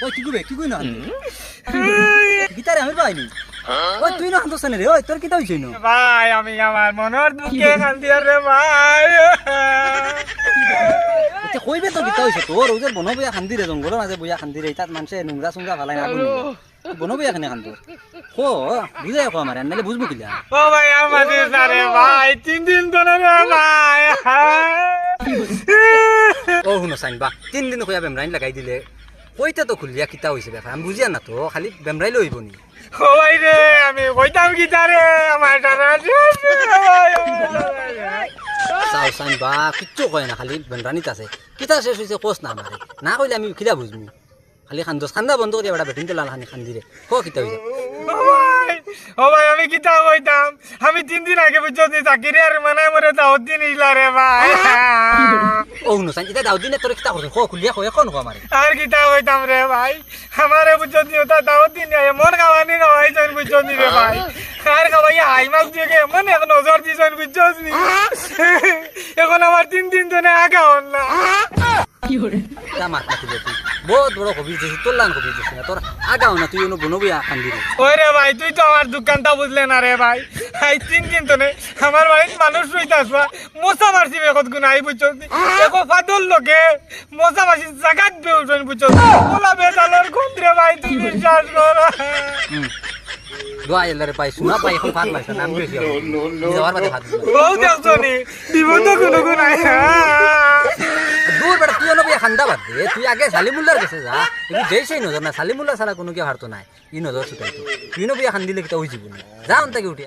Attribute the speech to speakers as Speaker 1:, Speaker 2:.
Speaker 1: ওই কি কই না গিটারে আমি পাইনি ওই তুই না হান্তছ রে ওই তোর কিতা হইছে না
Speaker 2: ভাই আমি আমার মনের দুঃখে কান্দি রে ভাই
Speaker 1: আচ্ছা কইবে তো কিতা হইছে তোর ওই যে বনবইয়া খান্দি রে জঙ্গলের মাঝে বইয়া খান্দি রে তাত মানুষে নোংরা সুংরা ফালাই না বনবইয়া কেনে খান্দ কো বুঝাই কো আমার নালে বুঝবো কিলা
Speaker 2: ও ভাই আমাদের রে ভাই 3 দিন ধরে রে ভাই
Speaker 1: ও হুনো সাইন বা 3 দিন কইয়া বেমরাইন লাগাই দিলে কইতে তো খুলিয়া কিতা হইছে ব্যাপার আমি বুঝিয়া না তো খালি বেমরাই লইব নি
Speaker 2: ও ভাই রে আমি কইতাম কি তারে আমার টাকা
Speaker 1: চাও সাইন বা কিচ্ছু কয় না খালি বেমরানিত আছে কিতা শেষ হইছে কোস না আমারে না কইলে আমি কিলা বুঝমু খালি খান্দা বন্ধ করিয়া বড় বেটিন লাল খানি খান্দি রে কো কিতা হইছে
Speaker 2: ও ভাই আমি কিতা কইতাম আমি 3 দিন আগে বুঝছি চাকরি আর মানে মরে দাও দিন ইলা রে ভাই
Speaker 1: ও হুনো সাইন এটা দাও দিনে তোর কিতা করছ কো খুলিয়া কয় কোন কো আমারে
Speaker 2: আর কিতা কইতাম রে ভাই আমারে বুঝছি ওটা দাও দিন মন খাওয়ানি খাওয়াইছেন বুঝছি রে ভাই আর খাওয়াই হাই মাছ দিয়ে মন এক নজর দিছেন বুঝছি নি এখন আমার 3 দিন ধরে আগা হল না
Speaker 1: কি হরে তা মাত না তুই বহুত বড় কবি দিছিস তোর লান কবি দিছিস না তোর আগাও না তুই ওনো বনবইয়া খান্দি রে
Speaker 2: ওই রে ভাই তুই তো আমার দোকানটা বুঝলে না রে ভাই এই 3 দিন তো নে আমার বাড়িতে মানুষ রইতে আসবা মশা মারছি বেকত গুণ আই বুঝছি দেখো ফাদল লোকে মশা মারছি জাগাত বেউছেন বুঝছি ওলা বেতালর গন্ধ রে ভাই তুই বিশ্বাস কর
Speaker 1: দোয়া এলারে পাই শুনা পাই এখন ফাট লাগছে নাম বেশি যাওয়ার বাদে ফাট
Speaker 2: বউ দেখছো নি বিপদ কোনো গুণ আই
Speaker 1: দূর বেটা তুই ওনো খান্দা বাদ দে তুই আগে সালিমুল্লার কাছে যা তুই যেই সেই নজর না সালিমুল্লাহ ছাড়া কোনো কে হারতো নাই ই নজর ছুটাই তুই নো বিয়া খান্দিলে কিতা হই যাব না যা অন্তাকে উঠে